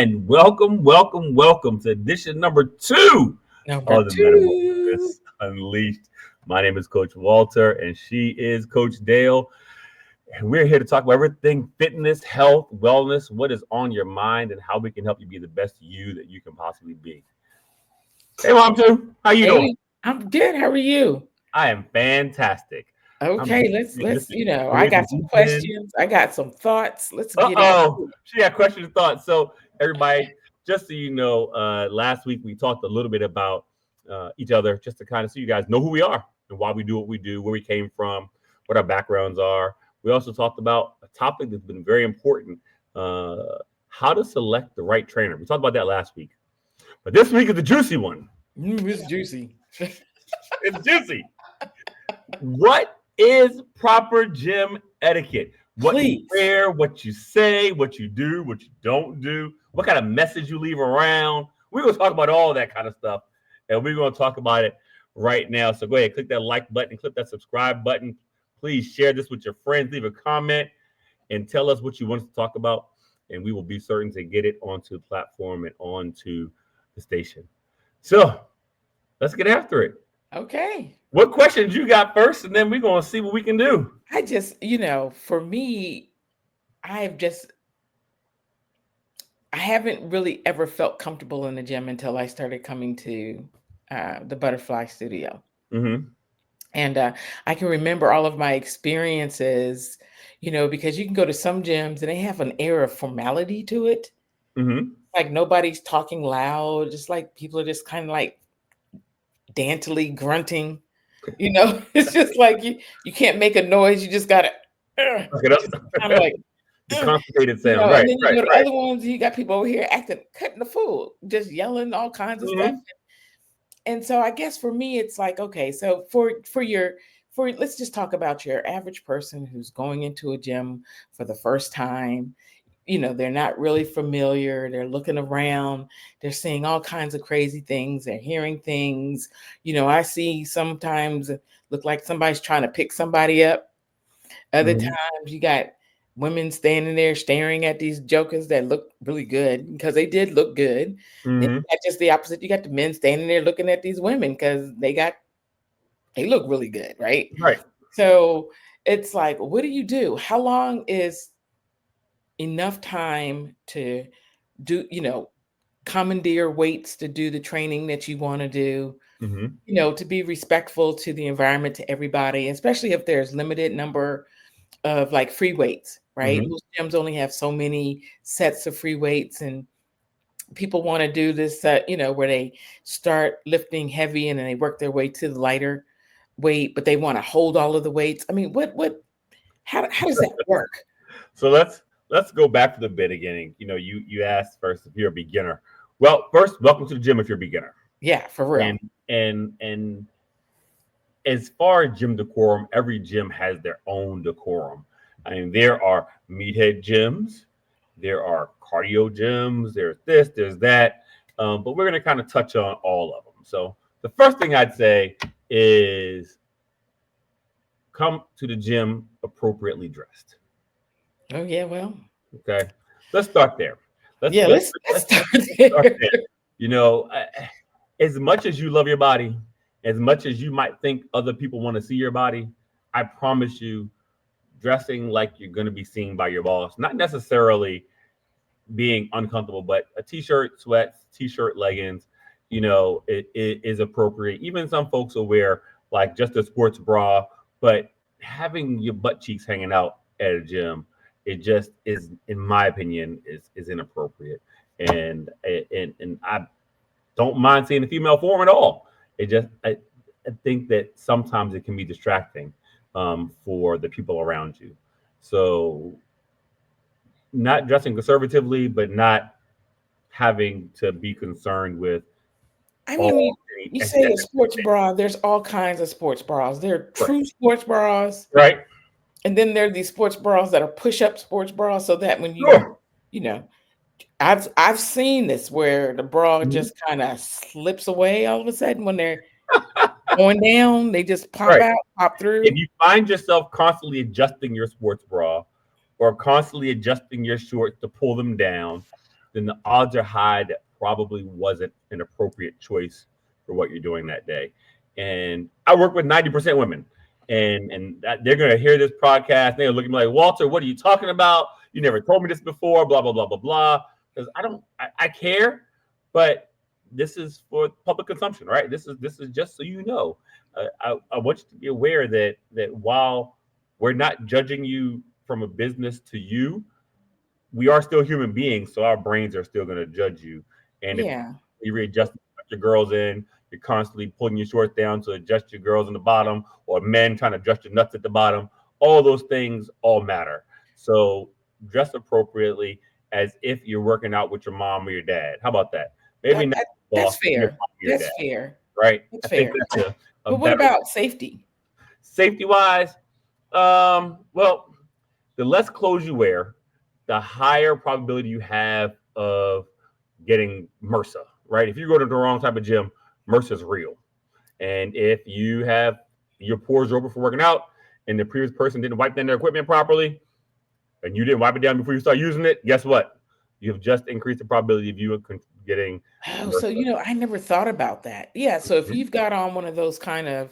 And welcome to edition number 2 Number of the two. Metamorphosis Unleashed. My name is Coach Walter, and she is Coach Dale. And we're here to talk about everything fitness, health, wellness, what is on your mind, and how we can help you be the best you that you can possibly be. Hey, Mom, too. How you doing? Hey, I'm good. How are you? I am fantastic. I'm Okay, let's listen, I ready for got the some weekend. questions. I got some thoughts. Let's get into Uh-oh. it. She got questions and thoughts. So everybody, just so you know, last week we talked a little bit about each other just to kind of so you guys know who we are and why we do what we do, where we came from, what our backgrounds are. We also talked about a topic that's been very important, uh, how to select the right trainer. We talked about that last week. But this week is the juicy one. It's juicy. It's juicy. What is proper gym etiquette? What you Please. wear, what you say, what you do, what you don't do, what kind of message you leave around. We're going to talk about all that kind of stuff. And we're going to talk about it right now. So go ahead, click that like button, click that subscribe button. Please share this with your friends, leave a comment, and tell us what you want us to talk about. And we will be certain to get it onto the platform and onto the station. So let's get after it. Okay. What questions you got first, and then we're gonna see what we can do. I just, for me, I've just I haven't really ever felt comfortable in the gym until I started coming to the Butterfly Studio. Mm-hmm. And I can remember all of my experiences, because you can go to some gyms and they have an air of formality to it. Mm-hmm. Like nobody's talking loud, just like people are just kind of like dantily grunting. It's just like you can't make a noise. You just gotta, Look it up. just kind of like, The uh, constipated sound. Right, and then you right, go to right. other ones, you got people over here acting, cutting the fool, just yelling all kinds of stuff. Mm-hmm. And so I guess for me, it's like, okay, so for let's just talk about your average person who's going into a gym for the first time. They're not really familiar. They're looking around. They're seeing all kinds of crazy things. They're hearing things. I see sometimes look like somebody's trying to pick somebody up. Other Mm-hmm. times you got women standing there staring at these jokers that look really good because they did look good. Then Mm-hmm. you got just the opposite. You got the men standing there looking at these women because they look really good, right? Right. So it's like, what do you do? How long is enough time to do, commandeer weights to do the training that you want to do, Mm-hmm. to be respectful to the environment, to everybody, especially if there's limited number of like free weights, right? Mm-hmm. Most gyms only have so many sets of free weights, and people want to do this, where they start lifting heavy and then they work their way to the lighter weight, but they want to hold all of the weights. I mean, how does that work? So let's go back to the beginning. You asked first if you're a beginner. Well, first, welcome to the gym if you're a beginner. Yeah, for real. And as far as gym decorum, every gym has their own decorum. I mean, there are meathead gyms, there are cardio gyms, there's this, there's that. But we're going to kind of touch on all of them. So the first thing I'd say is come to the gym appropriately dressed. Oh yeah, well, Okay, let's start there. Let's yeah, let's let's let's, start let's start there. there. You know, as much as you love your body, as much as you might think other people want to see your body, I promise you, dressing like you're going to be seen by your boss, not necessarily being uncomfortable, but a t-shirt, sweats, t-shirt, leggings, it is appropriate. Even some folks will wear like just a sports bra, but having your butt cheeks hanging out at a gym, it just is, in my opinion, is inappropriate. And I don't mind seeing the female form at all. I think that sometimes it can be distracting for the people around you. So not dressing conservatively, but not having to be concerned with I mean, all you the say a aesthetic. sports bra, there's all kinds of sports bras. There are Right. true sports bras, Right. and then there are these sports bras that are push-up sports bras, so that when Sure. you know, I've seen this where the bra Mhm. just kind of slips away all of a sudden when they're going down, they just pop Right. out, pop If through. you find yourself constantly adjusting your sports bra or constantly adjusting your shorts to pull them down, then the odds are high that probably wasn't an appropriate choice for what you're doing that day. And I work with 90% women, and they're going to hear this podcast. They're looking like, Walter, what are you talking about? You never told me this before, blah, blah, blah, blah, blah. Because I care, but this is for public consumption, right? This is just so you know. I want you to be aware that while we're not judging you from a business to you, we are still human beings, so our brains are still going to judge you. And if Yeah. you readjust your girls in, you're constantly pulling your shorts down to adjust your girls in the bottom, or men trying to adjust your nuts at the bottom. All those things all matter. So dress appropriately as if you're working out with your mom or your dad. How about that? Maybe not your That's boss, your fair. mom or your That's dad, fair. right? That's I think fair. that's a But what better about safety? safety wise. Well, the less clothes you wear, the higher probability you have of getting MRSA, right? If you go to the wrong type of gym, MRSA is real. And if you have your pores are open for working out and the previous person didn't wipe down their equipment properly and you didn't wipe it down before you start using it, guess what? You have just increased the probability of you getting Oh, so MRSA. I never thought about that. Yeah, so if Mhm. you've got on one of those kind of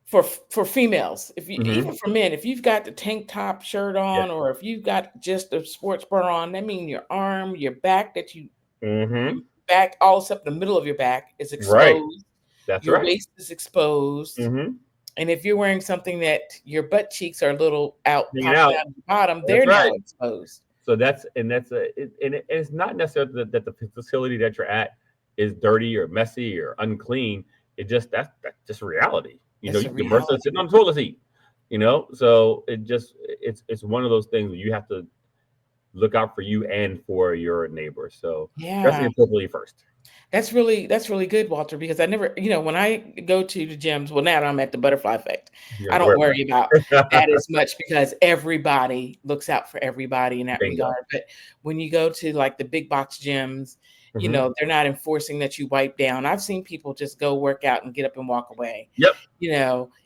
for females, if you even Mhm. for men, if you've got the tank top shirt Yeah. on, or if you've got just a sports bra on, that means your arm, your back, your Mhm. back, all except the middle of your back is Right. exposed. That's Your right. waist is exposed. Mhm. And if you're wearing something that your butt cheeks are a little out, Hanging popping out. out of the bottom, That's they're now right. exposed. So it's not necessarily that the facility that you're at is dirty or messy or unclean. That's just reality. It's You a can get MRSA reality. sitting on the toilet seat. So it's one of those things where you have to look out for you and for your neighbors. So dressing Yeah. appropriately first. That's really good, Walter, because I never, when I go to the gyms, well, now that I'm at the butterfly effect, You I don't don't worry worry about about that it. as much because everybody looks out for everybody in that Bingo. regard. But when you go to like the big box gyms, Hmm. they're not enforcing that you wipe down. I've seen people just go work out and get up and walk away. Yep.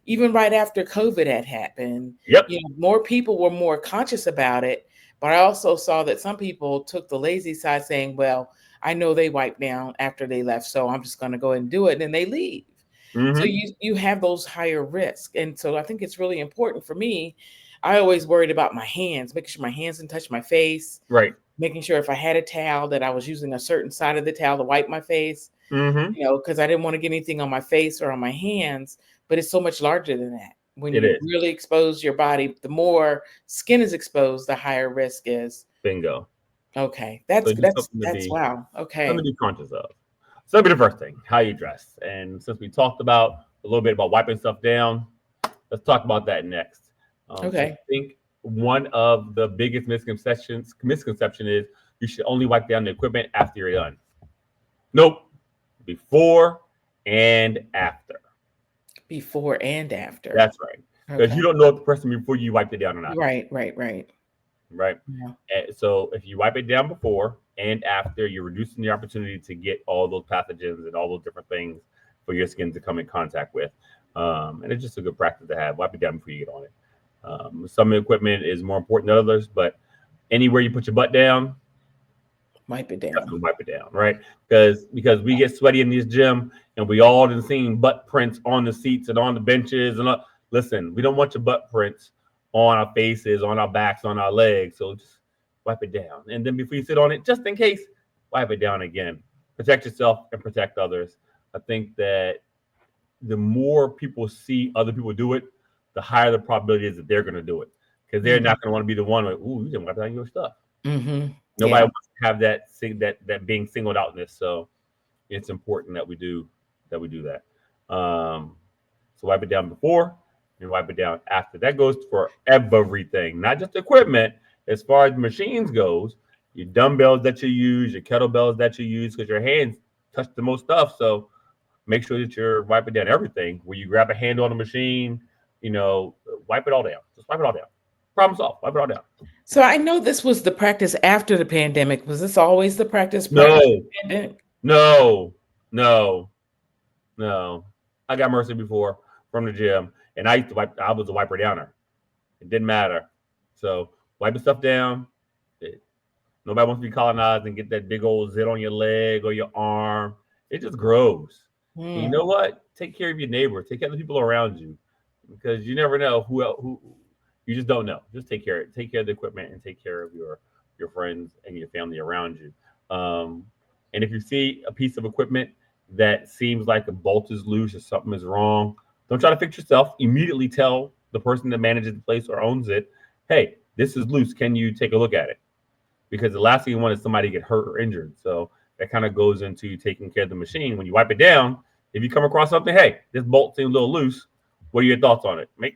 Even right after COVID had happened, Yep. more people were more conscious about it. But I also saw that some people took the lazy side saying, well, I know they wiped down after they left, so I'm just going to go ahead and do it. And then they leave. So Hmm. you have those higher risks. And so I think it's really important for me. I always worried about my hands, making sure my hands didn't touch my face, Right. making sure if I had a towel that I was using a certain side of the towel to wipe my face, Hmm. because I didn't want to get anything on my face or on my hands. But it's so much larger than that. When It you is. really expose your body, the more skin is exposed, the higher risk is. Bingo. Okay. So That's just that's that's wow. something Okay. to be conscious of. So that'll be the first thing, how you dress. And since we talked about a little bit about wiping stuff down, let's talk about that next. I Okay. think one of the biggest misconception is you should only wipe down the equipment after you're done. Nope, before and after. Before and after. That's right, because you Okay. don't know if the person before you wiped it down or not, Right, right, right. right? Yeah. So if you wipe it down before and after, you're reducing the opportunity to get all those pathogens and all those different things for your skin to come in contact with. And it's just a good practice to have. Wipe it down before you get on it. Some equipment is more important than others, but anywhere you put your butt down, Wipe it down. definitely wipe it down, right? Because we get sweaty in this gym and we all done seen butt prints on the seats and on the benches and listen, we don't want your butt prints on our faces, on our backs, on our legs. So just wipe it down. And then before you sit on it, just in case, wipe it down again. Protect yourself and protect others. I think that the more people see other people do it, the higher the probability is that they're going to do it because they're Mhm. not going to want to be the one like, "Ooh, you didn't wipe down your stuff." Mhm. Nobody Yeah. wants to have that being singled outness. So it's important that we do that. So wipe it down before and wipe it down after. That goes for everything, not just equipment. As far as machines goes, your dumbbells that you use, your kettlebells that you use, because your hands touch the most stuff. So make sure that you're wiping down everything. When you grab a handle on the machine, wipe it all down. Just wipe it all down. Problem solved. Wipe it all down. So I know this was the practice after the pandemic. Was this always the practice prior to No, the pandemic? no, no, no. I got mercy before from the gym, and I used to wipe. I was a wiper downer. It didn't matter. So wiping stuff down. Nobody wants to be colonized and get that big old zit on your leg or your arm. It just grows. And you know what? Take care of your neighbor. Take care of the people around you, because you never know who you just don't know. Just take care of it. Take care of the equipment and take care of your friends and your family around you. And if you see a piece of equipment that seems like a bolt is loose or something is wrong, don't try to fix yourself. Immediately tell the person that manages the place or owns it, hey, this is loose. Can you take a look at it? Because the last thing you want is somebody to get hurt or injured. So that kind of goes into taking care of the machine. When you wipe it down, if you come across something, hey, this bolt seems a little loose. What are your thoughts on it? Make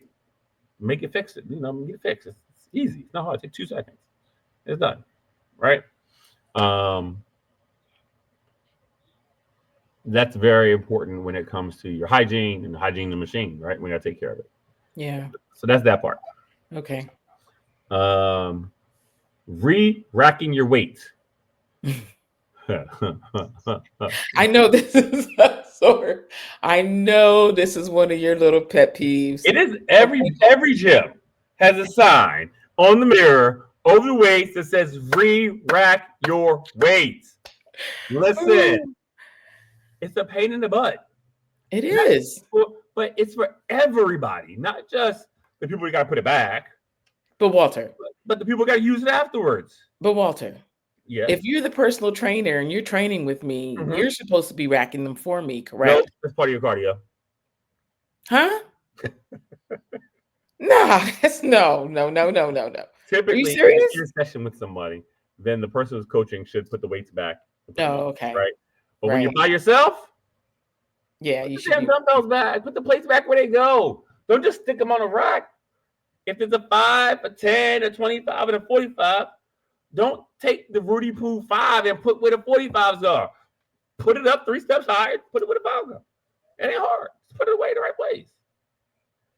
it fix it. Get it fixed. It's easy. It's not hard. It takes 2 seconds. It's done. Right? Um, that's very important when it comes to your hygiene and hygiene of the machine, right? We gotta take care of it. Yeah. So that's that part. Okay. Re-racking your weight. I know this is sore. I know this is one of your little pet peeves. It is every gym has a sign on the mirror over the weights that says re-rack your weights. Listen, it's a pain in the butt. It is. But it's for everybody, not just the people who got to put it back. But Walter. But the people got to use it afterwards. But Walter. Yeah. If you're the personal trainer and you're training with me, you're supposed to be racking them for me, correct? No, that's part of your cardio. Huh? Nah, that's no. Typically, Are you serious? if you're in a session with somebody, then the person who's coaching should put the weights back. Oh, okay. Right. But when you're by yourself, yeah, put you the should damn dumbbells back. Put the plates back where they go. Don't just stick them on a rack. If there's a 5, a 10, a 25, and a 45, don't take the Rudy Poo 5 and put where the 45s are. Put it up 3 steps higher. Put it where the 5 go. It ain't hard. Just put it away in the right place.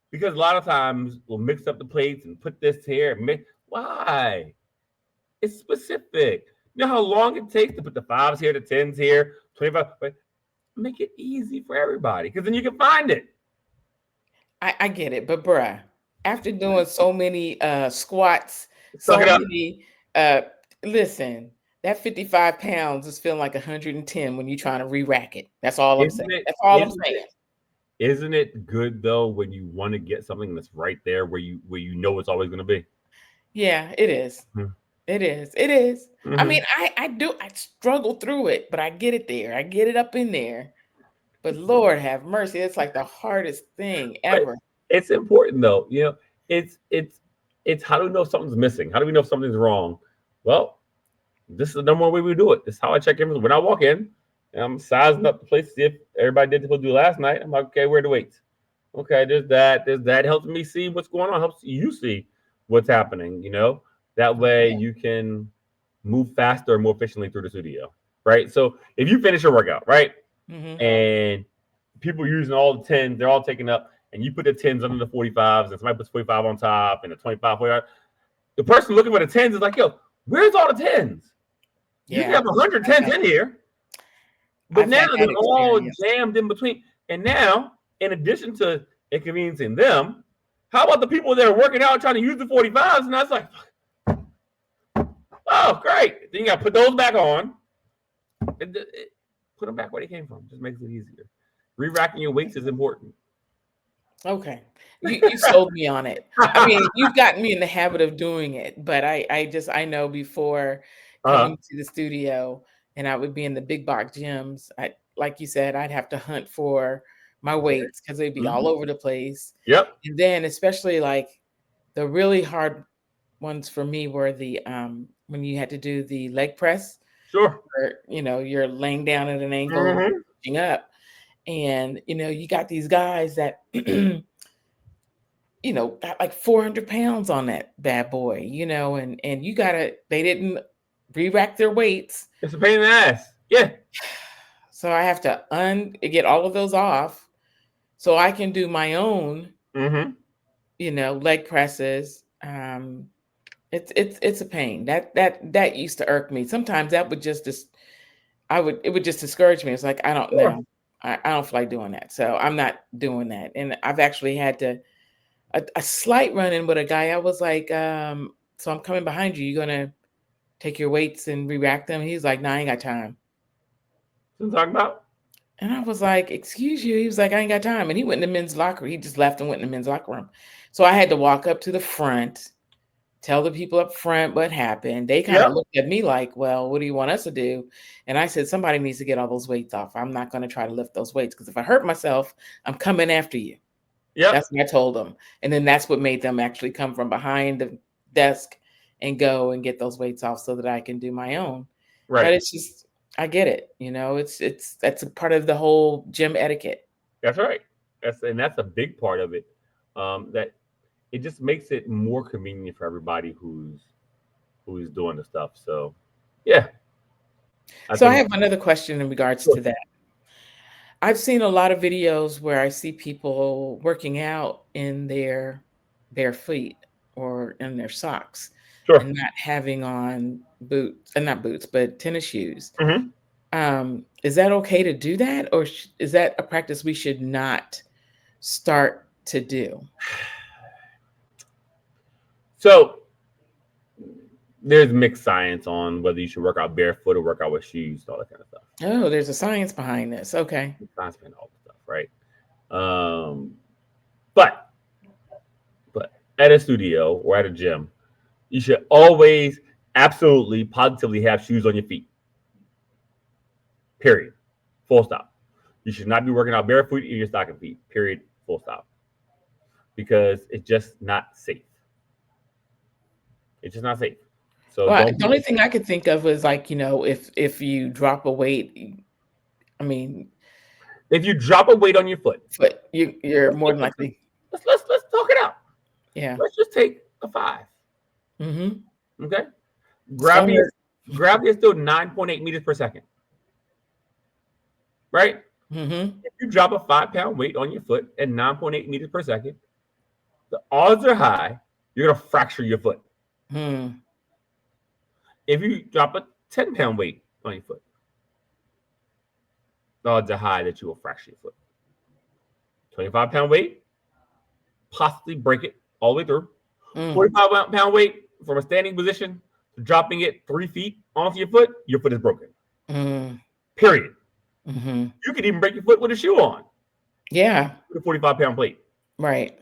Because a lot of times we'll mix up the plates and put this here. Why? It's specific. You know how long it takes to put the 5s here, the 10s here, 25. But make it easy for everybody, because then you can find it. I get it, but bruh, after doing so many squats, Suck it up. Listen, that 55 pounds is feeling like 110 when you're trying to re-rack it. That's all I'm saying. That's all I'm saying. Isn't it good though when you want to get something that's right there where you know it's always going to be? Yeah, it is. It is. I mean, I struggle through it, but I get it there. I get it up in there. But Lord have mercy, it's like the hardest thing ever. But it's important though. It's how do we know if something's missing? How do we know if something's wrong? Well, this is the number one way we do it. This is how I check everything. When I walk in, I'm sizing up the place to see if everybody did what they do last night. I'm like, okay, where are the weights? Okay, there's that. It helps me see what's going on. Helps you see what's happening. That way you can move faster and more efficiently through the studio, right? So if you finish your workout, right, and people are using all the 10s, they're all taken up, and you put the 10s under the 45s, and somebody puts 45 on top and the 25, 45, the person looking for the 10s is like, yo, where's all the 10s? You can have 100 10s in here. But now they're all jammed in between. And now, in addition to inconveniencing them, how about the people that are working out trying to use the 45s? And that's like, oh, great. Then you got to put those back on. Put them back where they came from. Just makes it easier. Re-racking your weights is important. Okay. You sold me on it. I mean, you've gotten me in the habit of doing it, but I know before coming to the studio, and I would be in the big box gyms, like you said, I'd have to hunt for my weights because they'd be all over the place. Yep. And then especially like the really hard ones for me were the when you had to do the leg press. Sure. Or, you're laying down at an angle, pushing up. And, you got these guys that, got like 400 pounds on that bad boy, and they didn't re-rack their weights. It's a pain in the ass. Yeah. So I have to get all of those off so I can do my own, leg presses. It's a pain. That used to irk me. Sometimes that would it would just discourage me. It's like, I don't know. I don't feel like doing that. So I'm not doing that. And I've actually had a slight run in with a guy. I was like, so I'm coming behind you. You're going to take your weights and re-rack them. He's like, "No, I ain't got time." What I'm talking about? And I was like, "Excuse you?" He was like, "I ain't got time." And he went in the men's locker. He just left and went in the men's locker room. So I had to walk up to the front, tell the people up front what happened. They kind Yep. of looked at me like, "Well, what do you want us to do?" And I said, "Somebody needs to get all those weights off. I'm not going to try to lift those weights because if I hurt myself, I'm coming after you." Yep. That's what I told them. And then that's what made them actually come from behind the desk and go and get those weights off so that I can do my own. But Right. it's just, I get it. That's a part of the whole gym etiquette. That's right. That's a big part of it. That it just makes it more convenient for everybody who's doing the stuff. So, yeah, I So I think. have another question in regards Sure. to that. I've seen a lot of videos where I see people working out in their bare feet or in their socks and Sure. not having on boots, and not boots, but tennis shoes. Hmm. Is that okay to do that, or is that a practice we should not start to do? So there's mixed science on whether you should work out barefoot or work out with shoes, all that kind of stuff. Oh, there's a science behind this. Okay. Science behind all the stuff, right? Um, but but at a studio or at a gym, you should always absolutely positively have shoes on your feet. Period. Full stop. You should not be working out barefoot in your stocking feet. Period. Full stop. Because it's just not safe. It's just not safe. So Well, don't the only thing I could think of was like, if you drop a weight, I mean, if you drop a weight on your foot, but you're more than likely, let's talk it out. yeah. Let's just take a 5. Mm-hmm. Okay. It's gonna Gravity is hurt. gravity is still 9.8 meters per second. Right? Mm-hmm. If you drop a 5-pound weight on your foot at 9.8 meters per second, the odds are high you're gonna fracture your foot. Hmm. If you drop a 10-pound weight on your foot, the odds are high that you will fracture your foot. 25-pound weight, possibly break it all the way through. Mm. 45-pound weight from a standing position to dropping it 3 feet onto your foot is broken. Mm. Period. Mm-hmm. You could even break your foot with a shoe on Yeah. with a 45-pound plate, Right.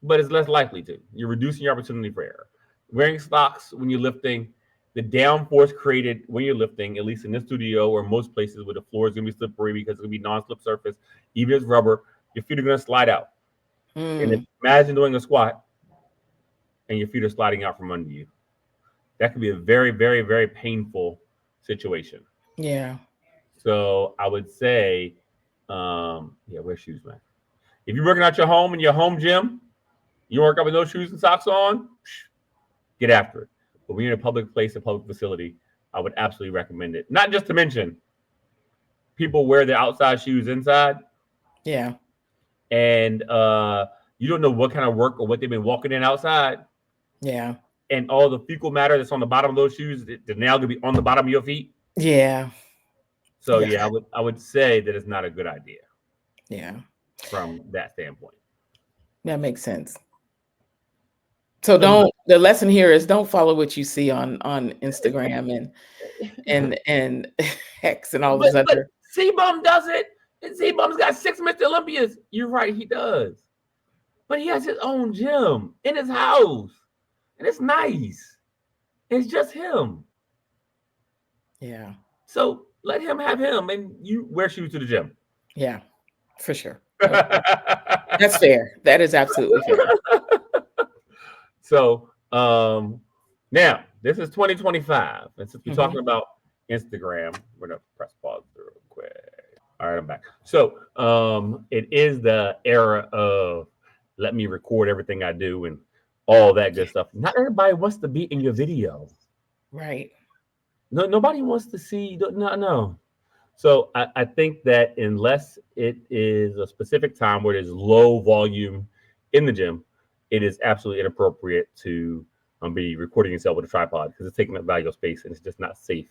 but it's less likely to. You're reducing your opportunity for error. Wearing socks when you're lifting, the downforce created when you're lifting, at least in this studio or most places where the floor is going to be slippery because it's going to be non-slip surface, even if it's rubber, your feet are going to slide out. And Mm. imagine doing a squat and your feet are sliding out from under you. That could be a very, very, very painful situation. Yeah. So I would say, yeah, wear shoes, man. If you're working out your home in your home gym, you work out with no shoes and socks on, get after it. But when you're in a public place, a public facility, I would absolutely recommend it. Not just to mention, people wear their outside shoes inside, Yeah. and you don't know what kind of work or what they've been walking in outside, Yeah. and all the fecal matter that's on the bottom of those shoes is now going to be on the bottom of your feet. Yeah. So Yeah. yeah, I would say that it's not a good idea Yeah. from that standpoint. That makes sense. So So the lesson here is don't follow what you see on Instagram and X and all but these but other. C-Bum does it. And C-Bum's got 6 Mr. Olympias. You're right, he does. But he has his own gym in his house. And it's nice. It's just him. Yeah. So let him have him and you wear shoes to the gym. Yeah. For sure. Okay. That's fair. That is absolutely fair. So now this is 2025. And since we're talking Mhm. about Instagram, we're gonna press pause real quick. All right, I'm back. So it is the era of let me record everything I do and all that good stuff. Not everybody wants to be in your video. Right. No, nobody wants to see. No. So I think that unless it is a specific time where there's low volume in the gym, it is absolutely inappropriate to be recording yourself with a tripod because it's taking up valuable space and it's just not safe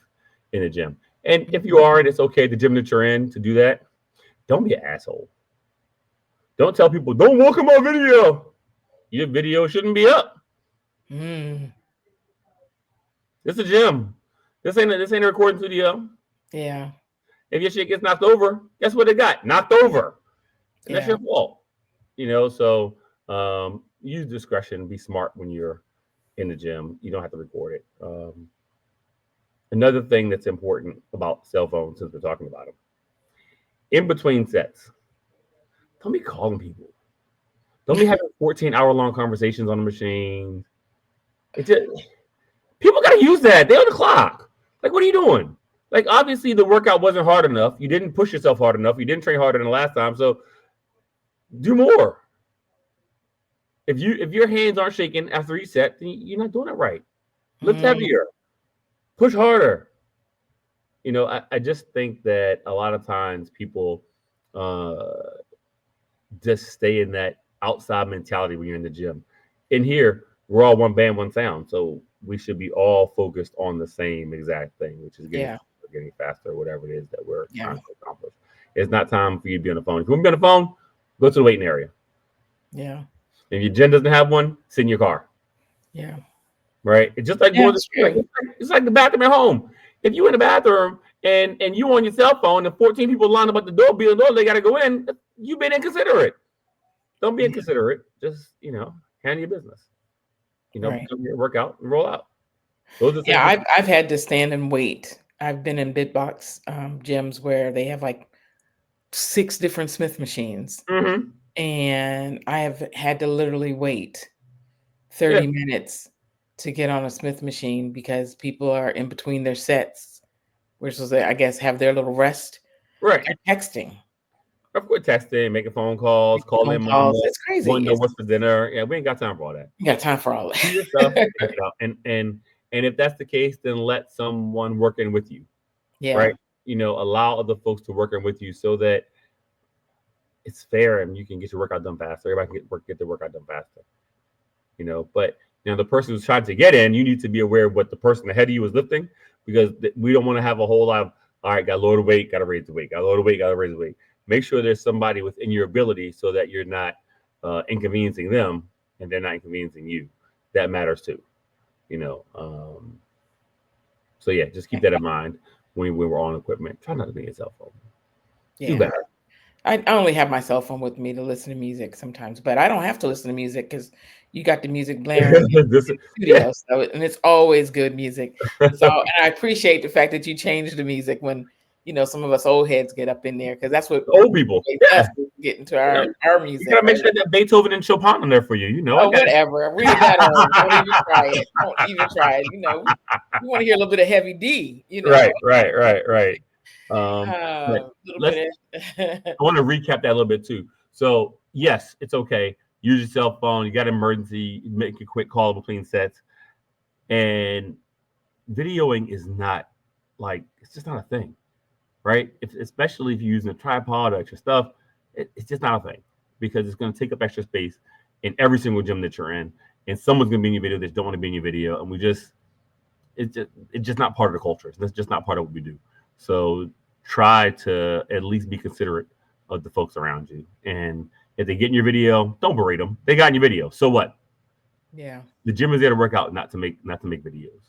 in the gym. And if you are, and it's okay, the gym that you're in to do that, don't be an asshole. Don't tell people, don't walk in my video. Your video shouldn't be up. Mm. This is a gym. This ain't a recording studio. Yeah. If your shit gets knocked over, guess what it got? Knocked over. And that's Yeah. your fault. So use discretion, be smart when you're in the gym. You don't have to record it. Another thing that's important about cell phones, since we're talking about them, in between sets, don't be calling people. Don't be having 14-hour long conversations on the machine. It just, people got to use that. They're on the clock. Like, what are you doing? Like, obviously, the workout wasn't hard enough. You didn't push yourself hard enough. You didn't train harder than the last time. So do more. If your hands aren't shaking after each set, then you're not doing it right. Lift heavier. Push harder. I just think that a lot of times people just stay in that outside mentality when you're in the gym. In here, we're all one band, one sound. So we should be all focused on the same exact thing, which is getting faster, whatever it is that we're trying to accomplish. It's not time for you to be on the phone. If you want to be on the phone, go to the waiting area. Yeah. If your gym doesn't have one, sit in your car. Yeah. Right? It's just like going to it's like the bathroom at home. If you're in the bathroom and you on your cell phone and 14 people lined up at the door, they got to go in, you've been inconsiderate. Don't be inconsiderate. Just, handle your business. Come here, work out and roll out. I've had to stand and wait. I've been in big box gyms where they have like 6 different Smith machines. Mm-hmm. And I have had to literally wait 30 minutes to get on a Smith machine because people are in between their sets, which is, I guess, have their little rest. Right. They're texting. Of course, texting, making phone calls, calling mama. It's crazy. Want to know what's for dinner. Yeah, we ain't got time for all that. You got time for all that. Do your stuff. And if that's the case, then let someone work in with you. Yeah. Right. Allow other folks to work in with you so that it's fair and you can get your workout done faster. Everybody can get their workout done faster. But the person who's trying to get in, you need to be aware of what the person ahead of you is lifting, because we don't want to have a whole lot of, all right, got to lower the weight, got to raise the weight, got to lower the weight, got to raise the weight. Make sure there's somebody within your ability so that you're not inconveniencing them and they're not inconveniencing you. That matters too. So yeah, just keep that in mind when we're on equipment. Try not to be your cell phone. Yeah. Do better. I only have my cell phone with me to listen to music sometimes, but I don't have to listen to music because you got the music blaring in the studio, and it's always good music. So and I appreciate the fact that you change the music when some of us old heads get up in there, because that's what old people get into our music. You gotta make sure that Beethoven and Chopin on there for you. Whatever. Read that on. Don't even try it. Don't even try it. You want to hear a little bit of Heavy D. Right. I want to recap that a little bit too. So yes, it's okay. Use your cell phone. You got an emergency, make a quick call between sets. And videoing is not it's just not a thing, right? Especially if you're using a tripod or extra stuff, it's just not a thing, because it's going to take up extra space in every single gym that you're in. And someone's going to be in your video that don't want to be in your video. And it's just not part of the culture. That's just not part of what we do. So try to at least be considerate of the folks around you. And if they get in your video, don't berate them. They got in your video. So what? Yeah. The gym is there to work out, not to make videos.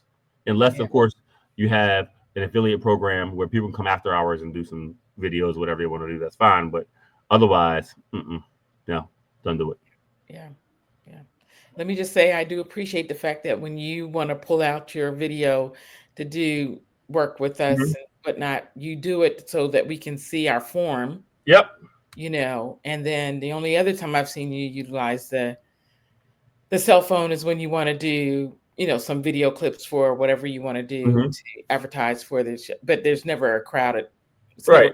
Unless, of course, you have an affiliate program where people can come after hours and do some videos, whatever they want to do. That's fine. But otherwise, no, don't do it. Yeah. Let me just say, I do appreciate the fact that when you want to pull out your video to do work with us and whatnot, you do it so that we can see our form. Yep. And then the only other time I've seen you utilize the cell phone is when you want to do, some video clips for whatever you want to do to advertise for this. But there's never a crowded. Right.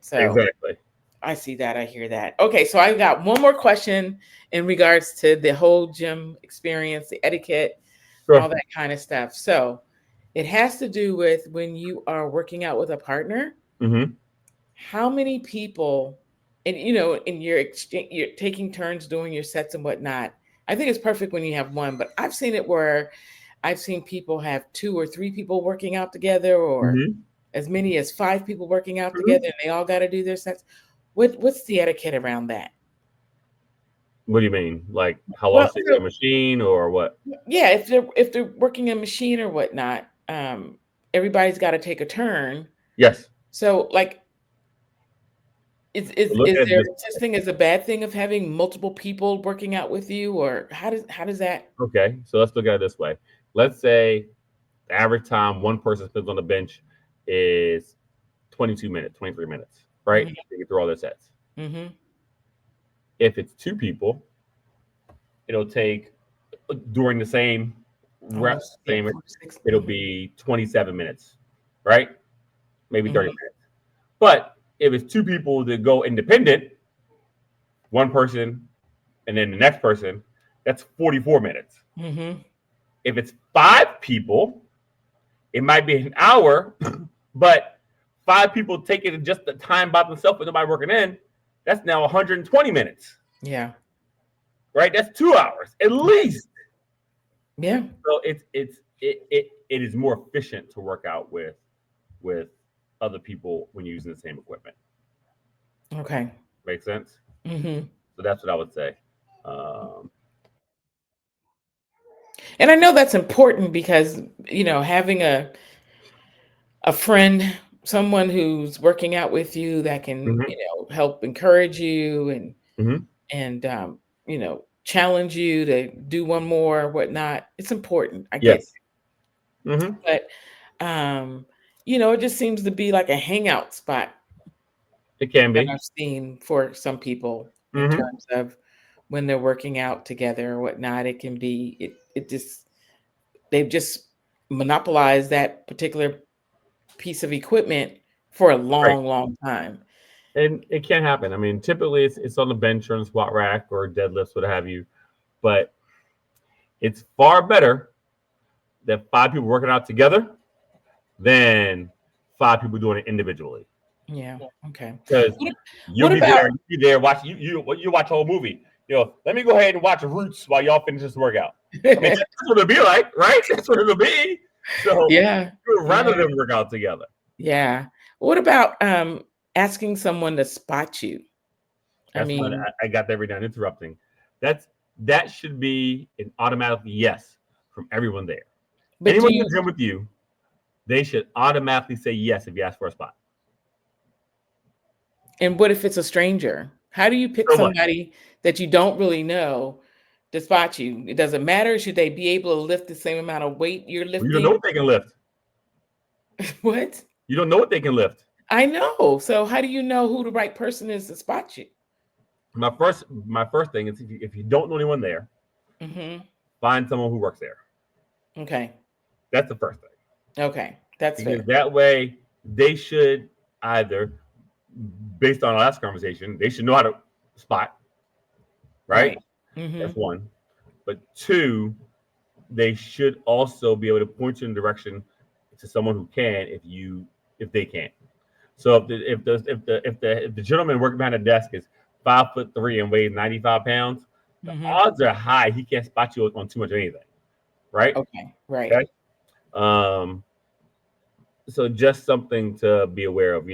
So exactly. I see that. I hear that. Okay, so I've got one more question in regards to the whole gym experience, the etiquette, all that kind of stuff. So it has to do with when you are working out with a partner. How many people, and and you're taking turns doing your sets and whatnot. I think it's perfect when you have one, but I've seen it where I've seen people have 2 or 3 people working out together, or as many as 5 people working out together, and they all got to do their sets. What's the etiquette around that? What do you mean? Like how long is a machine or what? Yeah, if they're working a machine or whatnot, everybody's got to take a turn. Yes. So like, Look is at there this. such thing as a bad thing of having multiple people working out with you, or how does that? Okay, so let's look at it this way. Let's say the average time one person spends on the bench is 22 minutes, 23 minutes, right? Hmm. To get through all their sets. Hmm. If it's two people, it'll take during the same Almost, reps, yeah, same 4 to 6. it'll be 27 minutes, right? Maybe 30 Hmm. minutes. But if it's two people that go independent, one person and then the next person, that's 44 minutes. Hmm. If it's five people, it might be an hour, but five people taking just the time by themselves with nobody working in, that's now 120 minutes, Yeah. right? That's 2 hours at least. Yeah. So it is more efficient to work out with other people when using the same equipment. Okay. Make sense? Hmm. So that's what I would say. Um, And I know that's important because, having a friend, someone who's working out with you that can, mhm, help encourage you mhm. and challenge you to do one more, whatnot. It's important. I get Yes. Hmm. it. But it just seems to be like a hangout spot It can that be. I've seen for some people in Hmm. terms of when they're working out together or whatnot. It can be it just they've just monopolized that particular piece of equipment for a Right. long, long time. And it can happen. I mean, typically it's on the bench or in squat rack or deadlifts, what have you. But it's far better that five people working out together than five people doing it individually. Yeah. Okay. Because What, you'll what be about there, you be there watch you watch a whole movie. Let me go ahead and watch Roots while y'all finish this workout. I mean, that's what it'll be like, right? That's what it'll be. So yeah. you would rather Yeah. them work out together. Yeah. What about asking someone to spot you? I That's one mean, I got that every down interrupting. That's that should be an automatic yes from everyone there. but do Anyone in you the gym with you, they should automatically say yes if you ask for a spot. and what if it's a stranger? How do you pick So much. somebody that you don't really know to spot you? It doesn't matter. Should they be able to lift the same amount of weight you're You don't know lifting? what they can lift. What? You don't know what they can lift. I know. So how do you know who the right person is to spot you? My first thing is if you don't know anyone there, Hmm. find someone who works there. Okay. That's the first thing. Okay. That's Because fair. that way they should either, based on our last conversation, they should know how to spot, right? Right. Hmm. That's one. But two, they should also be able to point you in the direction to someone who can if they can. So if the gentleman working behind the desk is 5'3" and weighs 95 pounds, the Hmm. odds are high he can't spot you on too much of anything, right? Okay. Right. Okay. Um, so just something to be aware of,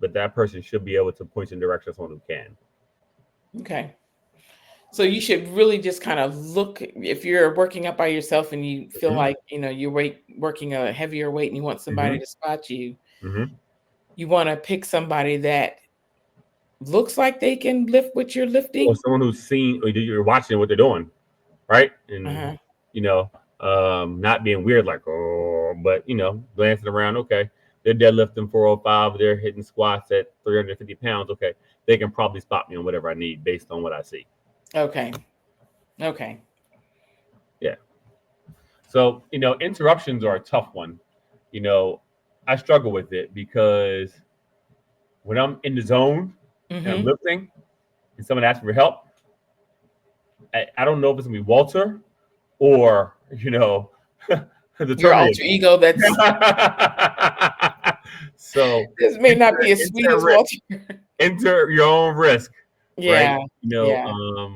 but that person should be able to point you in the direction of someone who can. Okay. So you should really just kind of look if you're working up by yourself and you feel Hmm. like, you're working a heavier weight and you want somebody Hmm. to spot you, Hmm. you want to pick somebody that looks like they can lift what you're Or lifting. someone who's seen or you're watching what they're doing, right? And Uh-huh. you know, not being weird like but glancing around. Okay, they're deadlifting 405. They're hitting squats at 350 pounds. Okay, they can probably spot me on whatever I need based on what I see. Okay. Okay. Yeah. So interruptions are a tough one. You know, I struggle with it because when I'm in the zone and I'm Hmm. lifting and someone asks for help, I don't know if it's gonna be Walter or the Your Terminator. alter ego that's So this may not be as sweet enter as risk, Walter. enter your own risk, right? Yeah. Yeah.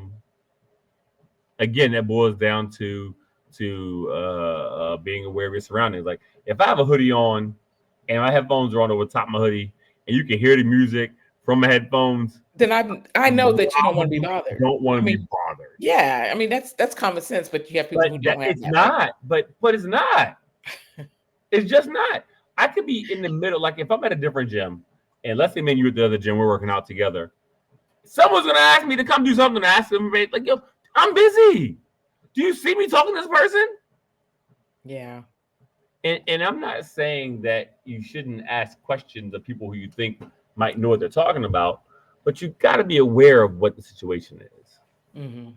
Again, that boils down to being aware of your surroundings. Like if I have a hoodie on and my headphones are on over the top of my hoodie, and you can hear the music from my headphones, Then I know that you don't want to be probably bothered. don't want I to be mean, bothered. yeah, I mean that's common sense, but you have people But who that don't have it's that. But not. But it's not. It's just not. I could be in the middle. Like if I'm at a different gym, and let's say, man, you're at the other gym, we're working out together. Someone's gonna ask me to come do something. Ask them, like, yo, I'm busy. Do you see me talking to this person? Yeah. And I'm not saying that you shouldn't ask questions of people who you think might know what they're talking about, but you got to be aware of what the situation is. Mm-hmm.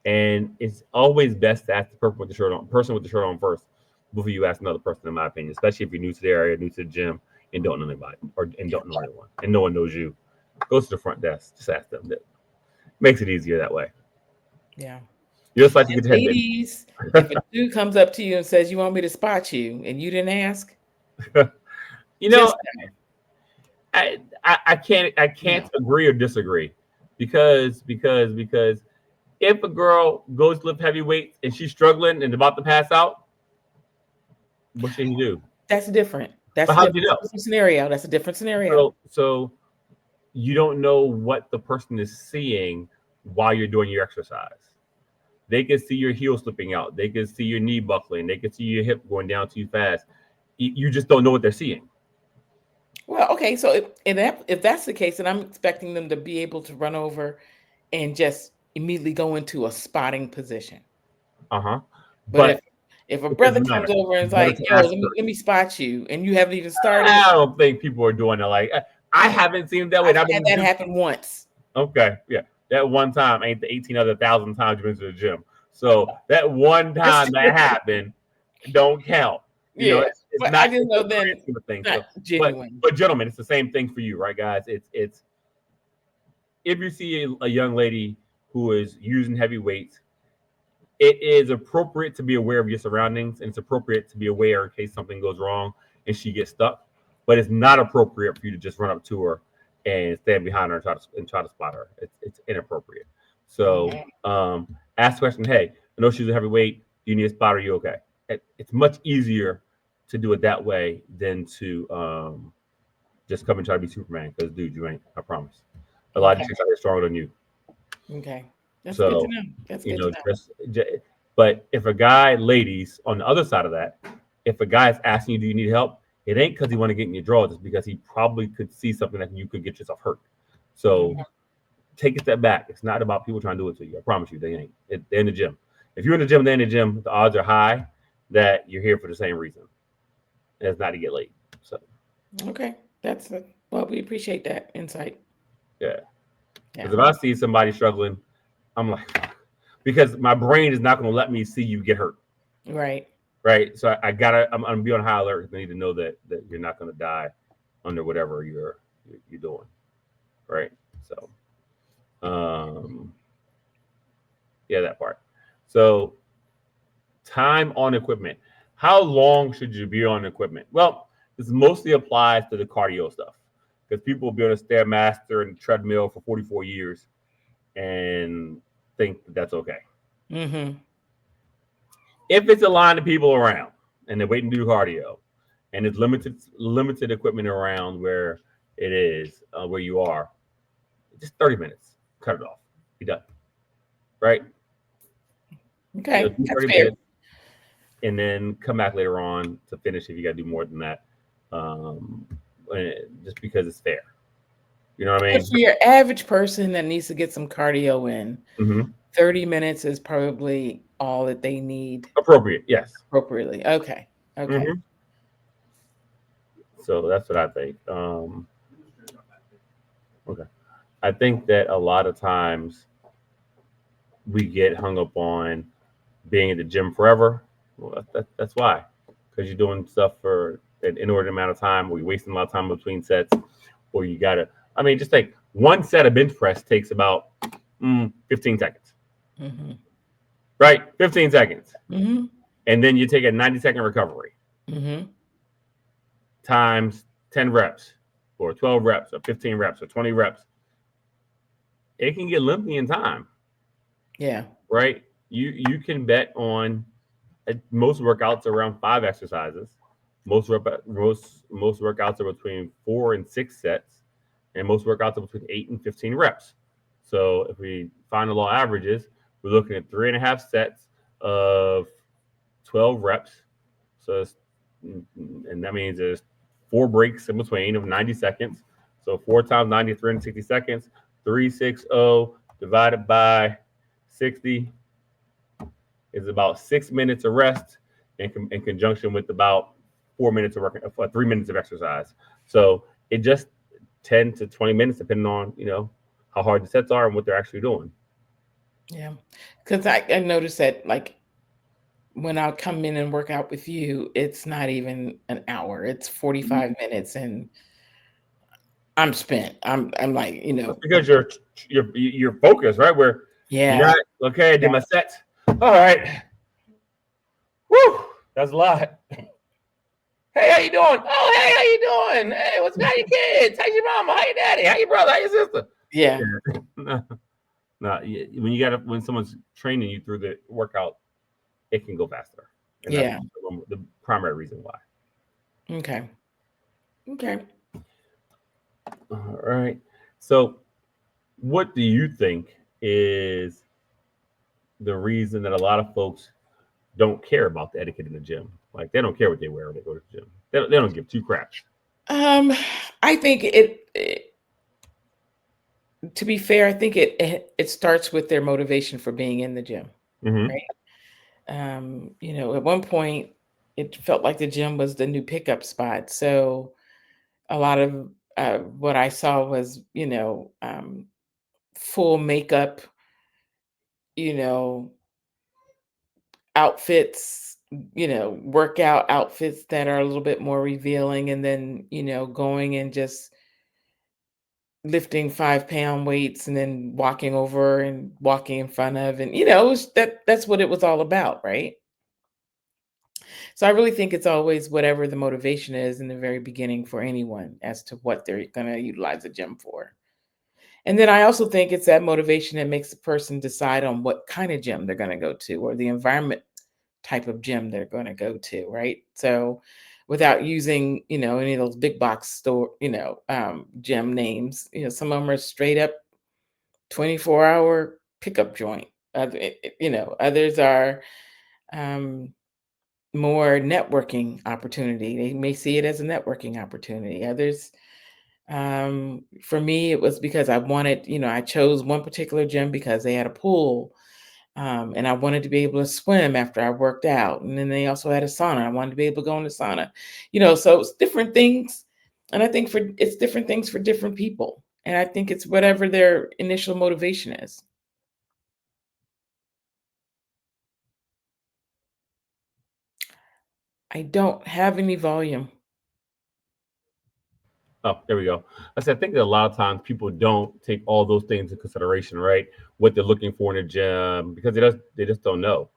And it's always best to ask the person with the shirt on first before you ask another person, in my opinion, especially if you're new to the area, new to the gym, and don't know anybody and don't know anyone, and no one knows you. Go to the front desk, just ask them. That makes it easier that way. Yeah. You just like to And get your head bitten. ladies, if a dude comes up to you and says, "You want me to spot you," and you didn't ask, You know, just I can't no. agree or disagree because if a girl goes to lift heavy weights and she's struggling and about to pass out, what should he do? That's different. But That's a how did you different, know? different scenario. That's a different scenario. So you don't know what the person is seeing while you're doing your exercise. They can see your heel slipping out. They can see your knee buckling. They can see your hip going down too fast. You just don't know what they're seeing. Well, okay. So if that's the case, then I'm expecting them to be able to run over and just immediately go into a spotting position. Uh-huh. But But if a it brother doesn't matter. comes over and is Better like, to "Yo, ask let first. me spot you," and you haven't even started, I don't think people are doing it. Like I haven't seen it that way. I've I've been had in the that gym. happen once. Okay, yeah. That one time ain't the 18 other thousand times you've been to the gym. So that one That's time that happened don't count. yeah, It's but I not just in know the then grand scheme of things. it's not So, but genuine. but gentlemen, it's the same thing for you, right, guys? It's if you see a young lady who is using heavy weights, it is appropriate to be aware of your surroundings, and it's appropriate to be aware in case something goes wrong and she gets stuck. But it's not appropriate for you to just run up to her and stand behind her and try to spot her. It's inappropriate. So Mhm. ask the question, hey, I know she's a heavyweight. Do you need a spot? Are you okay? It's much easier to do it that way than to just come and try to be Superman. Because dude, you ain't. I promise. A lot of Okay. chicks out here stronger than you. Okay. That's good to So know. That's you good to know, know. but if a guy, ladies, on the other side of that, if a guy is asking you, do you need help? It ain't because he want to get in your drawers. It's because he probably could see something that you could get yourself hurt. So Mhm. take a step back. It's not about people trying to do it to you. I promise you, they ain't. They're in the gym. If you're in the gym, they're in the gym. The odds are high that you're here for the same reason. And it's not to get late. So Okay. Well, we appreciate that insight. yeah. Yeah. Because if I see somebody struggling, I'm like, because my brain is not going to let me see you get hurt. Right. Right. So I'm gonna be on high alert. I need to know that you're not gonna die under whatever you're doing. Right. So yeah, that part. So time on equipment. How long should you be on equipment? Well, this mostly applies to the cardio stuff because people will be on a stairmaster and treadmill for 44 years and think that's okay. Mm-hmm. If it's a line of people around and they're waiting to do cardio, and it's limited equipment around where it is where you are, just 30 minutes, cut it off, be done, right? Okay. Do That's 30 fair. minutes, and then come back later on to finish if you got to do more than that, um, just because it's fair. You know what I But mean? for your average person that needs to get some cardio in, Mm-hmm. 30 minutes is probably all that they need Appropriate, yes. appropriately. Okay. Okay. Mm-hmm. So that's what I think. Okay, I think that a lot of times we get hung up on being at the gym forever. Well, that's why, because you're doing stuff for an inordinate amount of time, or you're wasting a lot of time between sets, or you gotta. I mean, just like one set of bench press takes about 15 seconds, Mm-hmm. right? 15 seconds, Mm-hmm. and then you take a 90-second recovery Mm-hmm. times 10 reps, or 12 reps, or 15 reps, or 20 reps. It can get lengthy in time, Yeah. right? You can bet on most workouts are around 5 exercises. Most workouts are between 4 and 6 sets, and most workouts are between 8 and 15 reps. So if we find the law averages, we're looking at 3.5 sets of 12 reps. So it's and that means there's 4 breaks in between of 90 seconds. So 4 times 90, 360 seconds. 360 divided by 60 is about 6 minutes of rest in conjunction with about 4 minutes of work, 3 minutes of exercise. So it just 10 to 20 minutes, depending on how hard the sets are and what they're actually doing. Yeah. Because I noticed that, like, when I come in and work out with you, it's not even an hour. It's 45 minutes and I'm spent. I'm like, That's because you're focused, right? Where you're yeah, not okay. I did yeah, my set. All right, woo, that's a lot. Hey, how you doing? Oh, hey, how you doing? Hey, what's how your kids? How's your mama? How your daddy? How your brother? How your sister? yeah, Yeah. No, no, when someone's training you through the workout, it can go faster, and that's yeah. the primary reason why. Okay. Okay. All right. So, what do you think is the reason that a lot of folks don't care about the etiquette in the gym? Like they don't care what they wear when they go to the gym. They don't give two craps. Um, I think to be fair, I think it starts with their motivation for being in the gym, Mm-hmm. right? At one point it felt like the gym was the new pickup spot. So a lot of what I saw was, full makeup, you know, outfits, workout outfits that are a little bit more revealing, and then, going and just lifting 5-pound weights and then walking over and walking in front of, and that's what it was all about, right? So I really think it's always whatever the motivation is in the very beginning for anyone as to what they're going to utilize the gym for. And then I also think it's that motivation that makes the person decide on what kind of gym they're going to go to, or the environment type of gym they're going to go to, right? So without using, any of those big box store, gym names, some of them are straight up 24-hour pickup joint. Others are um, more networking opportunity. They may see it as a networking opportunity. Others, for me, it was because I wanted, I chose one particular gym because they had a pool, and I wanted to be able to swim after I worked out. And then they also had a sauna. I wanted to be able to go in the sauna, so it's different things. And I think it's different things for different people. And I think it's whatever their initial motivation is. I don't have any volume. Oh, there we go. I said I think that a lot of times people don't take all those things into consideration, right? What they're looking for in a gym because they just don't know.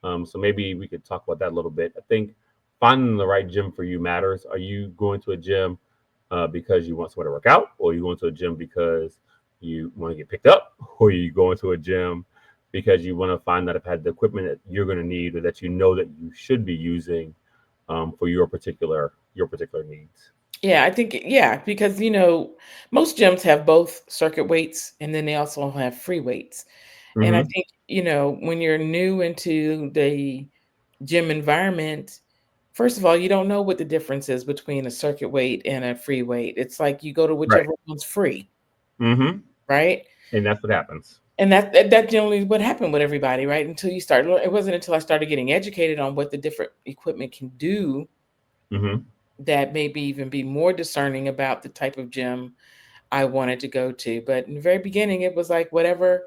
So maybe we could talk about that a little bit. I think finding the right gym for you matters. Are you going to a gym because you want someone to work out, or are you going to a gym because you want to get picked up, or are you going to a gym because you want to find out if had the equipment that you're going to need or that you know that you should be using for your particular needs? Yeah, I think, yeah, because most gyms have both circuit weights and then they also have free weights. And I Mm-hmm. think, when you're new into the gym environment, first of all, you don't know what the difference is between a circuit weight and a free weight. It's like you go to Right. whichever one's free, Mm-hmm. right? And that's what happens. And that generally what happened with everybody, right? Until you start, it wasn't until I started getting educated on what the different equipment can do Mm-hmm. that maybe even be more discerning about the type of gym I wanted to go to. But in the very beginning, it was like whatever,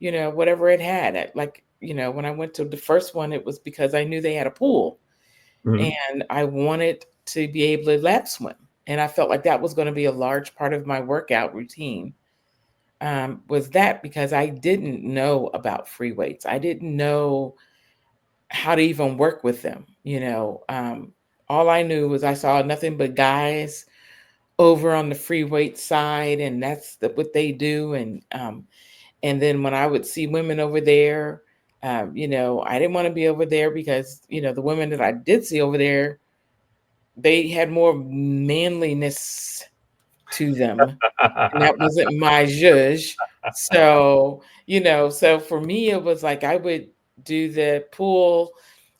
whatever it had. Like, when I went to the first one, it was because I knew they had a pool Mm-hmm. and I wanted to be able to lap swim. And I felt like that was going to be a large part of my workout routine. Was that because I didn't know about free weights. I didn't know how to even work with them. All I knew was I saw nothing but guys over on the free weight side, and that's what they do. And then when I would see women over there, I didn't want to be over there because the women that I did see over there, they had more manliness to them, and that wasn't my zhuzh. So, so for me, it was like I would do the pool.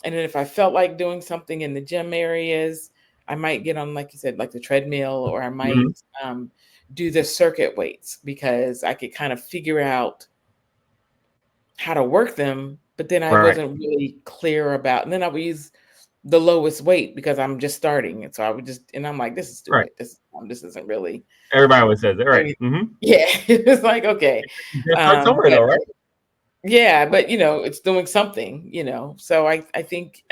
And then if I felt like doing something in the gym areas, I might get on, like you said, like the treadmill, or I might Mhm. do the circuit weights because I could kind of figure out how to work them, but then I Right. wasn't really clear about, and then I would use the lowest weight because I'm just starting. And so I would just, and I'm like, this is Right. stupid. This isn't really Everybody always says it. Right. doing it. Mm-hmm. Yeah. It's like, okay. Just start somewhere But though, right? yeah, but it's doing something, So I think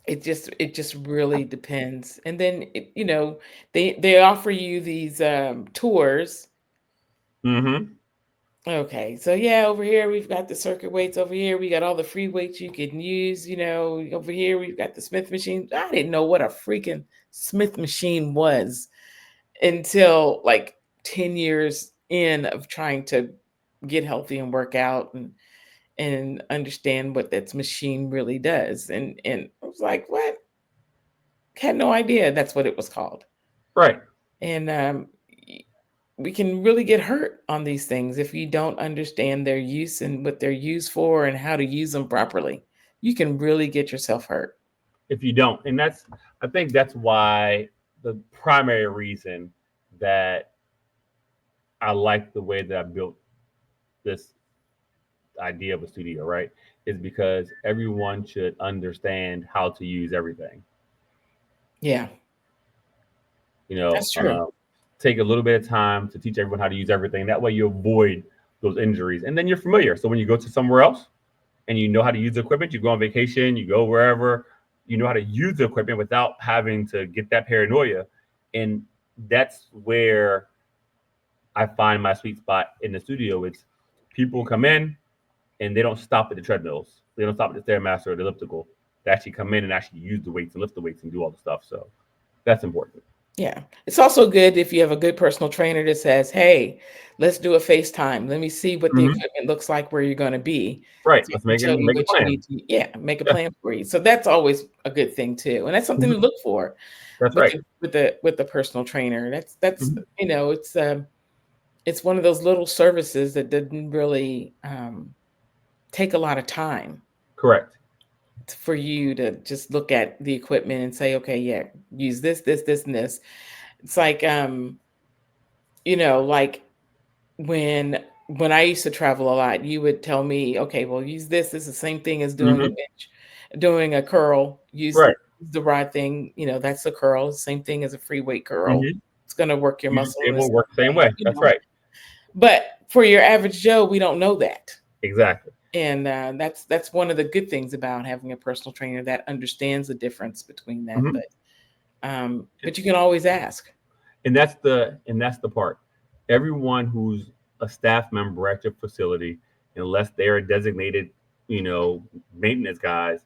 it just really depends. And then they offer you these tours. Mm-hmm. Okay, so yeah, over here we've got the circuit weights. Over here we got all the free weights you can use. Over here we've got the Smith machine. I didn't know what a freaking Smith machine was until like 10 years in of trying to get healthy and work out and understand what that machine really does. And I was like, what? Had no idea that's what it was called. Right. And we can really get hurt on these things if you don't understand their use and what they're used for and how to use them properly. You can really get yourself hurt. If you don't, and I think that's why the primary reason that I like the way that I built this idea of a studio, right, is because everyone should understand how to use everything. Yeah, You know, that's true. take a little bit of time to teach everyone how to use everything. That way, you avoid those injuries, and then you're familiar. So when you go to somewhere else and you know how to use the equipment, you go on vacation, you go wherever, you know how to use the equipment without having to get that paranoia, and that's where I find my sweet spot in the studio. It's people come in and they don't stop at the treadmills. They don't stop at the stairmaster or the elliptical. They actually come in and actually use the weights and lift the weights and do all the stuff. So that's important. Yeah. It's also good if you have a good personal trainer that says, hey, let's do a FaceTime. Let me see what the Mm-hmm. equipment looks like where you're going to be. Right. So I Let's can make it tell you make a what you plan. need to, yeah, make a Yeah. plan for you. So that's always a good thing too. And that's something to Mm-hmm. look for That's with right. the personal trainer. That's Mm-hmm. it's one of those little services that didn't really take a lot of time Correct. for you to just look at the equipment and say, okay, yeah, use this, and this. It's like like when I used to travel a lot, you would tell me, okay, well, use this. This is the same thing as doing a Mm-hmm. bench, doing a curl. Right. Use the right thing. That's a curl. Same thing as a free weight curl. Mm-hmm. It's going to work your Use muscle the in the table, same work the same way. way. That's right. But for your average Joe, we don't know that. Exactly. And that's one of the good things about having a personal trainer that understands the difference between that. Mm-hmm. But you can always ask. And that's the part. Everyone who's a staff member at your facility, unless they're designated, maintenance guys,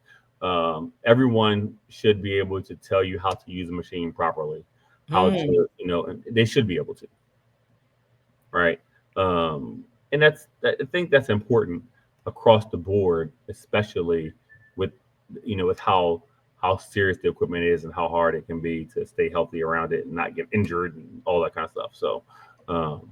everyone should be able to tell you how to use a machine properly, how Hmm. to, and they should be able to, right? And I think that's important across the board, especially with, with how serious the equipment is and how hard it can be to stay healthy around it and not get injured and all that kind of stuff. So, um,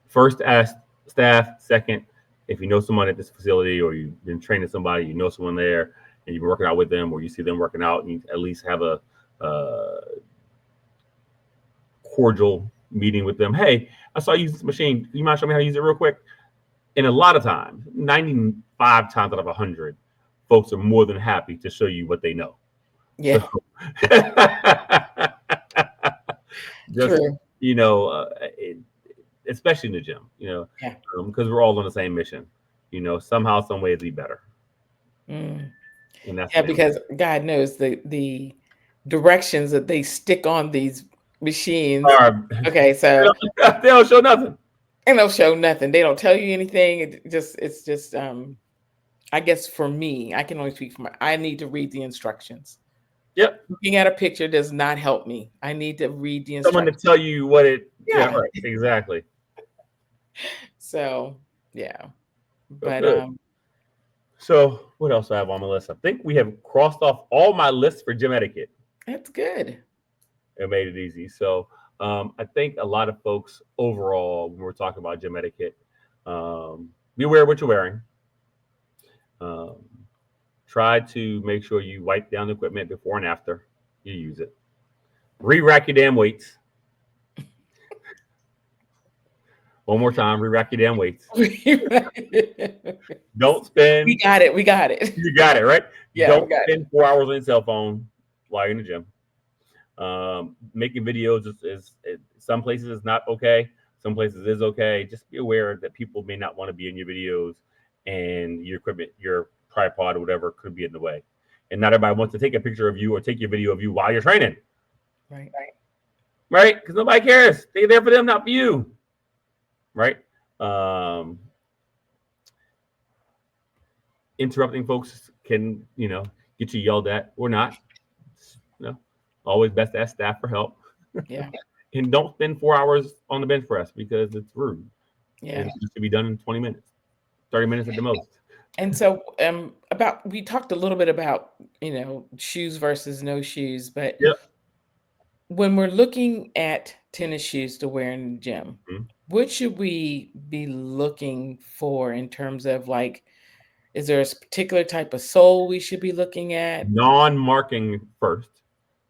first, ask staff. Second, if you know someone at this facility or you've been training somebody, you know someone there, and you've been working out with them, or you see them working out, and you at least have a cordial meeting with them. Hey, I saw you use this machine. You mind showing me how to use it real quick? And a lot of times, 95 times out of 100, folks are more than happy to show you what they know. So, Yeah, just, true. you know, uh, it, especially in the gym, Yeah. because we're all on the same mission, somehow, some way to be better. Mm. And that's the Yeah, name of it. because God knows the directions that they stick on these machines. Or, Okay, so they don't show nothing. and they'll show nothing. They don't tell you anything. It's just I guess for me, I can only speak for I need to read the instructions. Yep. Looking at a picture does not help me. I need to read the Someone to instructions. tell you what it, yeah, Yeah. right. Exactly. So yeah. So But good. So, what else I have on my list? I think we have crossed off all my lists for gym etiquette. that's good. It made it easy. So, I think a lot of folks overall, when we're talking about gym etiquette, be aware of what you're wearing. Um, Try to make sure you wipe down the equipment before and after you use it. Re-rack your damn weights. One more time, re-rack your damn weights. We Don't spend. got it. We got it. You got it right. Yeah, we Don't got it. spend 4 hours on your cell phone while you're in the gym. Making videos is some places is not okay. Some places is okay. Just be aware that people may not want to be in your videos, and your equipment, your tripod or whatever, could be in the way. And not everybody wants to take a picture of you or take your video of you while you're training, Right. right? Because nobody cares. They're there for them, not for you, right? Um, Interrupting folks can, get you yelled at or not. You know, always best to ask staff for help. Yeah. And don't spend 4 hours on the bench press because it's rude. Yeah. And it should be done in 20 minutes, 30 minutes at the most. And so about we talked a little bit about, shoes versus no shoes, but Yep. when we're looking at tennis shoes to wear in the gym, Mhm. what should we be looking for in terms of like, is there a particular type of sole we should be looking at? Non-marking first,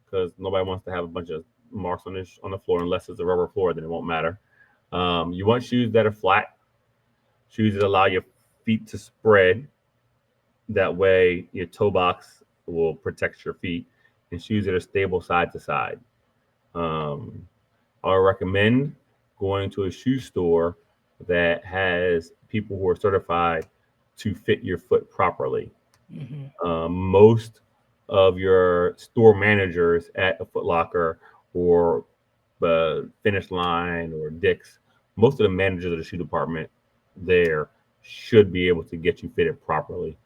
because nobody wants to have a bunch of marks on the floor unless it's a rubber floor. Then it won't matter. You want shoes that are flat, shoes that allow your feet to spread. That way, your toe box will protect your feet, and shoes that are stable side to side. Um, I recommend going to a shoe store that has people who are certified to fit your foot properly. Mm-hmm. Most of your store managers at a Foot Locker or Finish Line or Dick's, most of the managers of the shoe department there should be able to get you fitted properly.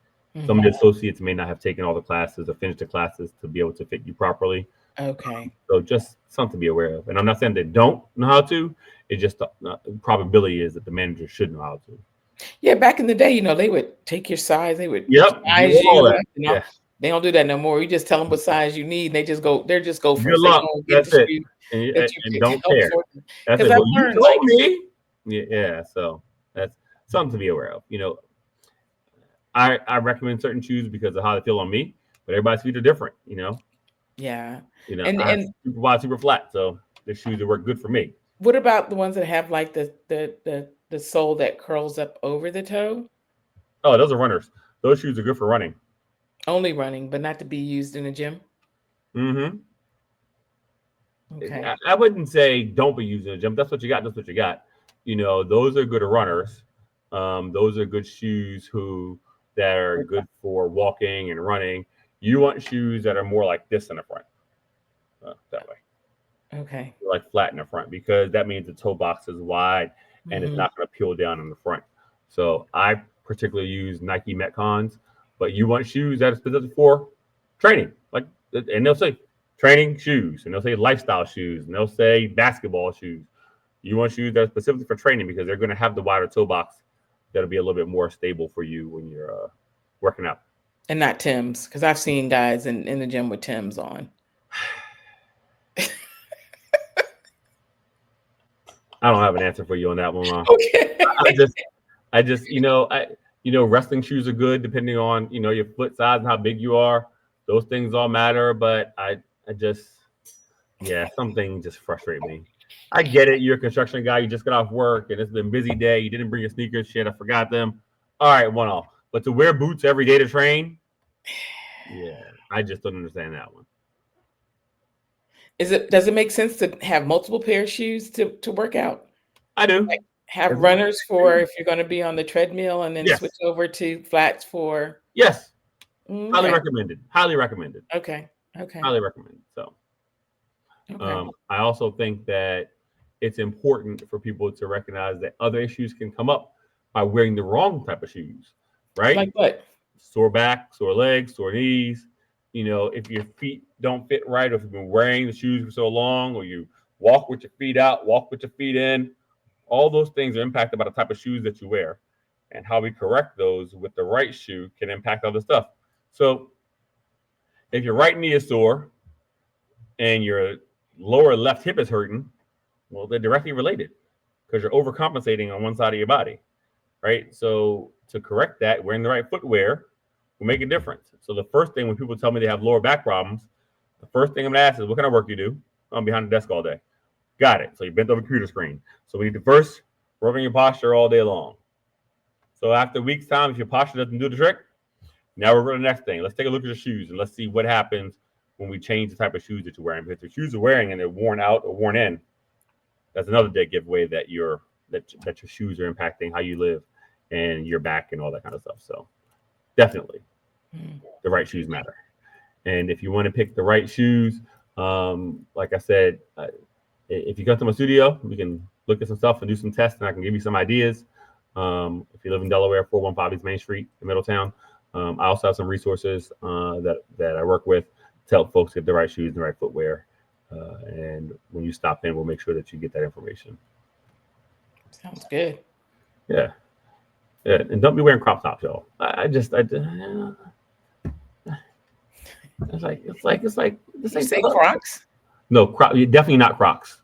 Some of the associates may not have taken all the classes or finished the classes to be able to fit you properly. Okay. So just something to be aware of. And I'm not saying they don't know how to. It's just the probability is that the manager should know how to. Yeah, back in the day, they would take your size, they would Yep, do size all you that. up, Yeah, They don't do that no more. You just tell them what size you need, and they just go good first. They luck. go and get That's the it. shoe And, that you and picked don't out care. for them. That's Because it. I've Well, you learned, like, told me. Yeah. So that's something to be aware of. I recommend certain shoes because of how they feel on me, but everybody's feet are different. yeah. I have And super wide, super flat, so the shoes that work good for me. what about the ones that have like the sole that curls up over the toe? Oh, those are runners. Those shoes are good for running. Only running, but not to be used in the gym. Mm-hmm. Okay. I wouldn't say don't be using a gym. That's what you got. That's what you got. Those are good runners. Those are good shoes that are good for walking and running. You want shoes that are more like this in the front, that way, Okay. like flat in the front, because that means the toe box is wide and it's Hmm. not going to peel down in the front. So I particularly use Nike Metcons, but you want shoes that are specific for training, and they'll say training shoes, and they'll say lifestyle shoes, and they'll say basketball shoes. You want shoes that are specifically for training because they're going to have the wider toe box that'll be a little bit more stable for you when you're working out. And not Tim's, because I've seen guys in the gym with Tim's on. I don't have an answer for you on that one, Ron. I Okay. just, I just, wrestling shoes are good depending on your foot size and how big you are. Those things all matter, but I just, yeah, something just frustrates me. I get it. You're a construction guy. You just got off work and it's been a busy day. You didn't bring your sneakers. Shit, I forgot them. All right, one off. But to wear boots every day to train, yeah, I just don't understand that one. Does it make sense to have multiple pair of shoes to work out? I do. Like have As long as runners for if you're going to be on the treadmill and then yes, switch over to flats for. yes, highly Okay. recommended. Highly recommended. Okay. Okay. Highly recommended. So, Okay. I also think that it's important for people to recognize that other issues can come up by wearing the wrong type of shoes, right? Like what? Sore back, sore legs, sore knees. If your feet don't fit right, or if you've been wearing the shoes for so long, or you walk with your feet out, walk with your feet in, all those things are impacted by the type of shoes that you wear. And how we correct those with the right shoe can impact other stuff. So if your right knee is sore and your lower left hip is hurting, well, they're directly related because you're overcompensating on one side of your body, right? So to correct that, wearing the right footwear will make a difference. So the first thing when people tell me they have lower back problems, the first thing I'm gonna ask is, what kind of work you do? I'm behind the desk all day. Got it. So you bent over a computer screen. So we need to first work on your posture all day long. So after a week's time, if your posture doesn't do the trick, now we're going to the next thing. Let's take a look at your shoes and let's see what happens when we change the type of shoes that you're wearing. Because if the shoes are wearing and they're worn out or worn in, that's another dead giveaway that your shoes are impacting how you live and your back and all that kind of stuff. So definitely, the right shoes matter. And if you want to pick the right shoes, like I said, if you come to my studio, we can look at some stuff and do some tests, and I can give you some ideas. If you live in Delaware, 415 East Main Street in Middletown, I also have some resources that I work with to help folks get the right shoes and the right footwear. And when you stop in, we'll make sure that you get that information. Sounds good. Yeah. And don't be wearing crop tops, y'all. It's like Did you say Crocs? No, definitely not Crocs.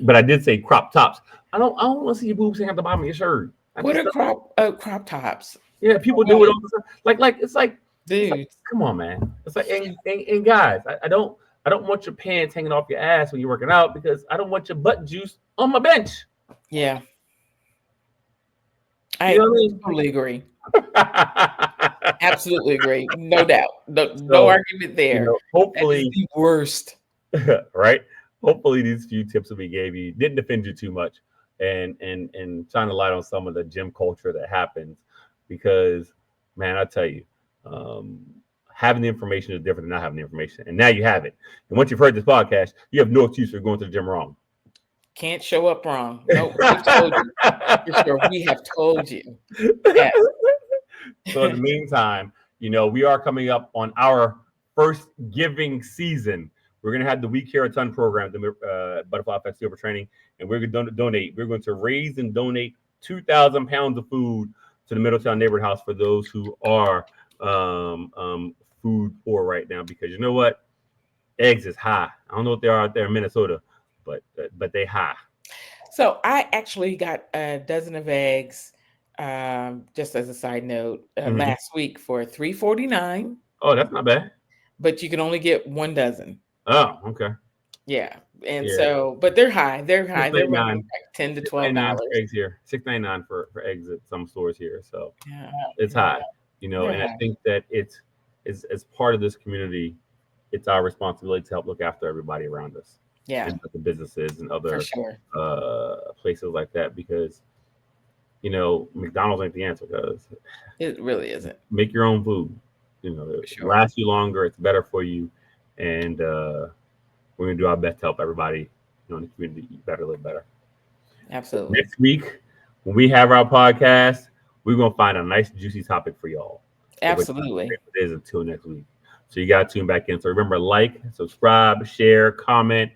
But I did say crop tops. I don't want to see your boobs hanging at the bottom of your shirt. What are crop tops? Yeah, people do it all the time. It's like, dude, come on, man. It's like, and guys, I don't want your pants hanging off your ass when you're working out because I don't want your butt juice on my bench. Yeah, I totally agree. Absolutely agree. No doubt. No argument there. Hopefully, that is the worst. Right? Hopefully, these few tips that we gave you didn't offend you too much, and shine a light on some of the gym culture that happens. Because, man, I tell you, having the information is different than not having the information. And now you have it. And once you've heard this podcast, you have no excuse for going to the gym wrong. Can't show up wrong. No, we've told you. For sure, we have told you. Yes. So in the meantime, we are coming up on our first giving season. We're going to have the We Care a Ton program, the Butterfly Effect Silver Training, and we're going to donate. We're going to raise and donate 2,000 pounds of food to the Middletown Neighborhood House for those who are food poor right now. Because you know what? Eggs is high. I don't know what they are out there in Minnesota, but they high. So I actually got a dozen of eggs, just as a side note, last week for $3.49. Oh, that's not bad. But you can only get 1 dozen. Oh, okay. Yeah, and so, but they're high. They're high. They're running like $10 to $12. Eggs here, $6.99 for eggs at some stores here. So it's high, and I think that it's as part of this community, it's our responsibility to help look after everybody around us. Yeah, and the businesses and other places like that, because McDonald's ain't the answer, because it really isn't. Make your own food. It lasts you longer. It's better for you, and we're gonna do our best to help everybody, in the community eat better, live better. Absolutely. Next week, when we have our podcast, we're gonna find a nice, juicy topic for y'all. Absolutely. It is until next week. So you gotta tune back in. So remember, like, subscribe, share, comment,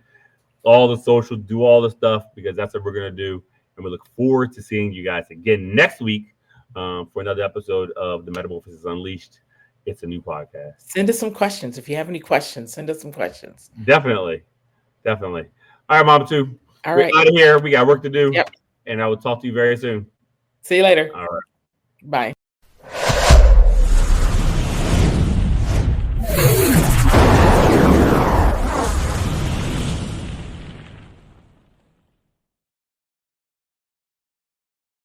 all the social, do all the stuff, because that's what we're gonna do. And we look forward to seeing you guys again next week for another episode of the Metamorphosis Unleashed. It's a new podcast. Send us some questions. If you have any questions, send us some questions. Definitely. All right, Mama Two. All right. We're out of here. We got work to do. Yep. And I will talk to you very soon. See you later. All right. Bye.